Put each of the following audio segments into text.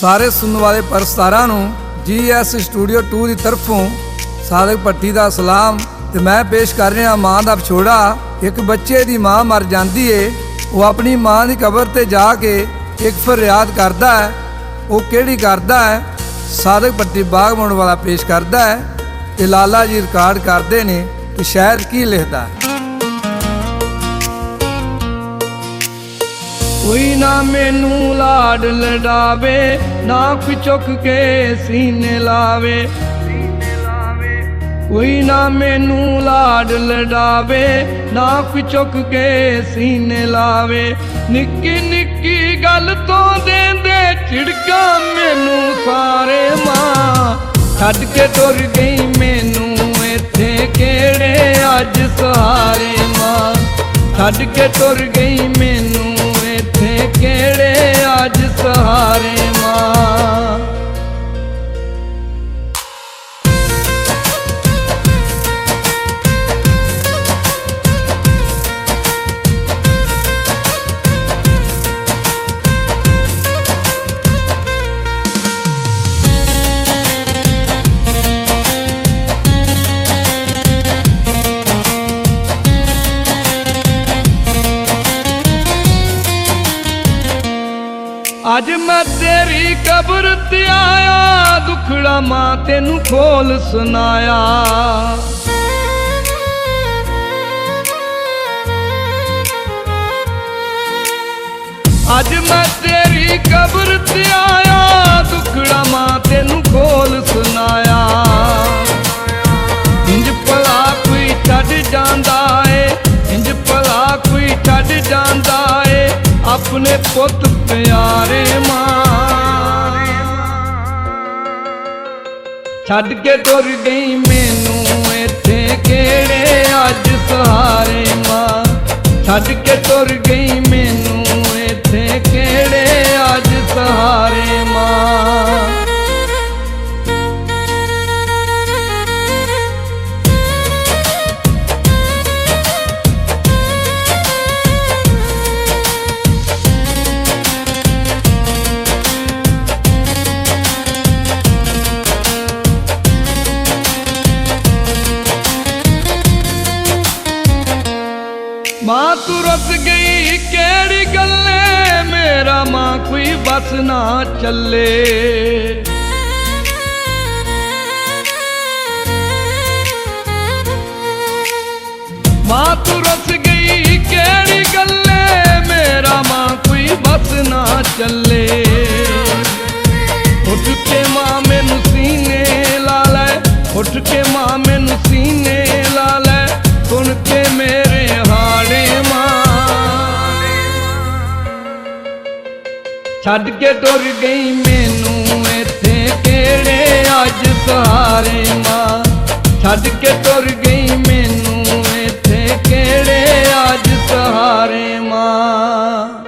ਸਾਰੇ ਸੁਣਨ ਵਾਲੇ ਪਰਸਤਾਰਾਂ ਨੂੰ GS ਸਟੂਡੀਓ 2 ਦੀ ਤਰਫੋਂ ਸਾਦਕ ਭੱਟੀ ਦਾ ਸਲਾਮ। ਤੇ ਮੈਂ ਪੇਸ਼ ਕਰ ਰਿਹਾ ਮਾਂ ਦਾ ਵਿਛੋੜਾ। ਇੱਕ ਬੱਚੇ ਦੀ ਮਾਂ ਮਰ ਜਾਂਦੀ ਏ, ਉਹ ਆਪਣੀ ਮਾਂ ਦੀ ਕਬਰ ਤੇ ਜਾ ਕੇ ਇੱਕ ਫਰਿਆਦ ਕਰਦਾ ਹੈ। ਉਹ ਕਿਹੜੀ ਕਰਦਾ ਹੈ? ਸਾਦਕ ਭੱਟੀ ਬਾਗਮੋੜ ਵਾਲਾ ਪੇਸ਼ ਕਰਦਾ ਹੈ ਤੇ ਲਾਲਾ ਜੀ ਰਿਕਾਰਡ ਕਰਦੇ ਨੇ ਕਿ ਸ਼ਾਇਰ ਕੀ ਲਿਖਦਾ ਹੈ। ਕੋਈ ਨਾ ਮੈਨੂੰ ਲਾਡ ਲਡਾਵੇ, ਨਾ ਕੋਈ ਚੁੱਕ ਕੇ ਸੀਨੇ ਲਾਵੇ। ਕੋਈ ਨਾ ਮੈਨੂੰ ਲਾਡ ਲਡਾਵੇ, ਨਾ ਕੋਈ ਚੁੱਕ ਕੇ ਸੀਨੇ ਲਾਵੇ। ਨਿੱਕੀ ਨਿੱਕੀ ਗੱਲ ਤੋਂ ਦੇਂਦੇ ਝਿੜਕਾਂ ਮੈਨੂੰ ਸਾਰੇ ਮਾਂ। ਛੱਡ ਕੇ ਟੁਰ ਗਈ ਮੈਨੂੰ ਇੱਥੇ ਕਿਹੜੇ ਅੱਜ ਸਹਾਰੇ ਮਾਂ। ਛੱਡ ਕੇ ਟੁਰ ਗਈ ਮੈਨੂੰ ਇੱਥੇ ਕਿਹੜੇ ਅੱਜ ਸਹਾਰੇ ਮਾਂ। ਅੱਜ ਮੈਂ ਤੇਰੀ ਕਬਰ ਤੇ ਆਇਆ, ਦੁਖੜਾ ਮਾਂ ਤੈਨੂੰ ਖੋਲ ਸੁਣਾਇਆ। ਅੱਜ ਮੈਂ ਤੇਰੀ ਕਬਰ ਤੇ ਆਇਆ, ਦੁਖੜਾ ਮਾਂ ਤੈਨੂੰ ਖੋਲ ਸੁਣਾਇਆ। ਇੰਜ ਭਲਾ ਕੋਈ ਛੱਡ ਜਾਂਦਾ ਏ, ਇੰਜ ਭਲਾ ਕੋਈ ਛੱਡ ਜਾਂਦਾ ਏ ਆਪਣੇ ਪੁੱਤ ਪਿਆਰੇ ਮਾਂ। ਛੱਡ ਕੇ ਟੁਰ ਗਈ ਮੈਨੂੰ ਇੱਥੇ ਕਿਹੜੇ ਅੱਜ ਸਹਾਰੇ ਮਾਂ। ਛੱਡ ਕੇ ਟੁਰ ਗਈ ਮੈਨੂੰ ਇੱਥੇ ਕਿਹੜੇ ਅੱਜ ਸਹਾਰੇ ਮਾਂ। ਮਾਂ ਤੂੰ ਰੁੱਸ ਗਈ ਕਿਹੜੀ ਗੱਲੇ, ਮੇਰਾ ਮਾਂ ਕੋਈ ਬਸ ਨਾ ਚੱਲੇ। ਮਾਂ ਤੂੰ ਰੁੱਸ ਗਈ ਕਿਹੜੀ ਗੱਲੇ, ਮੇਰਾ ਮਾਂ ਕੋਈ ਬਸ ਨਾ ਚੱਲੇ। ਉੱਠ ਕੇ ਮਾਂ ਮੈਨੂੰ ਸੀਨੇ ਲਾ ਲੈ, ਉੱਠ ਕੇ ਮਾਂ ਮੈਨੂੰ ਸੀਨੇ ਲਾ ਲੈ। ਸੁਣ ਕੇ ਮੇਰੇ ਹਾੜੇ ਮਾਂ। ਛੱਡ ਕੇ ਟੁਰ ਗਈ ਮੈਨੂੰ ਇੱਥੇ ਕਿਹੜੇ ਅੱਜ ਸਹਾਰੇ ਮਾਂ। ਛੱਡ ਕੇ ਟੁਰ ਗਈ ਮੈਨੂੰ ਇੱਥੇ ਕਿਹੜੇ ਅੱਜ ਸਹਾਰੇ ਮਾਂ।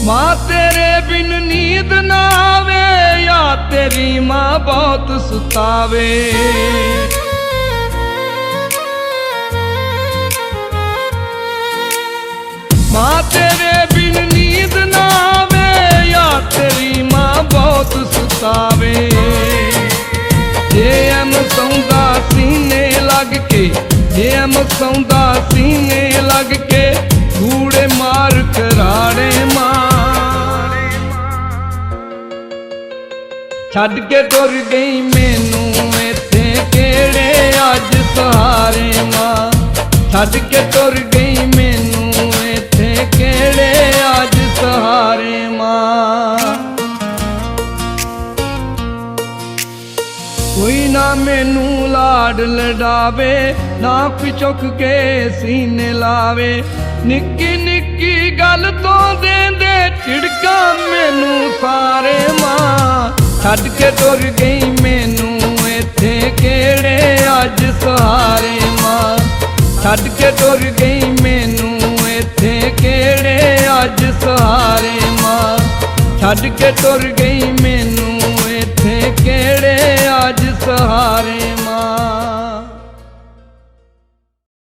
ਮਾਂ ਤੇਰੇ ਬਿਨ ਨੀਂਦ ਨਾ ਆਵੇ, ਯਾ ਤੇਰੀ ਮਾਂ ਬਹੁਤ ਸੁਤਾਵੇ। ਮਾਂ ਤੇਰੇ ਬਿਨ ਨੀਂਦ ਨਾ ਆਵੇ, ਯਾ ਤੇਰੀ ਮਾਂ ਬਹੁਤ ਸੁਤਾਵੇ। ਜੇ ਐਮ ਸੌਂਦਾ ਸੀਨੇ ਲੱਗ ਕੇ, ਜੇ ਐਮ ਸੌਂਦਾ ਸੀਨੇ ਲੱਗ ਕੇ, ਕੂੜੇ ਮਾਰ ਕਰਾੜੇ ਮਾਂ। ਛੱਡ ਕੇ ਟੁਰ ਗਈ ਮੈਨੂੰ ਇੱਥੇ ਕਿਹੜੇ ਅੱਜ ਸਹਾਰੇ ਮਾਂ। ਛੱਡ ਕੇ ਟੁਰ ਗਈ ਮੈਨੂੰ ਇੱਥੇ ਕਿਹੜੇ ਅੱਜ ਸਹਾਰੇ ਮਾਂ। ਕੋਈ ਨਾ ਮੈਨੂੰ ਲਾਡ ਲਡਾਵੇ, ਨਾ ਕੋਈ ਚੁੱਕ ਕੇ ਸੀਨੇ ਲਾਵੇ। ਨਿੱਕੀ ਨਿੱਕੀ ਗੱਲ ਤੋਂ ਦੇਂਦੇ ਝਿੜਕਾਂ ਮੈਨੂੰ ਸਾਰੇ ਮਾਂ। ਛੱਡ ਕੇ ਟੁਰ ਗਈ ਮੈਨੂੰ ਇੱਥੇ ਕਿਹੜੇ ਅੱਜ ਸਹਾਰੇ ਮਾਂ ਛੱਡ ਕੇ ਤੁਰ ਗਈ ਮੈਨੂੰ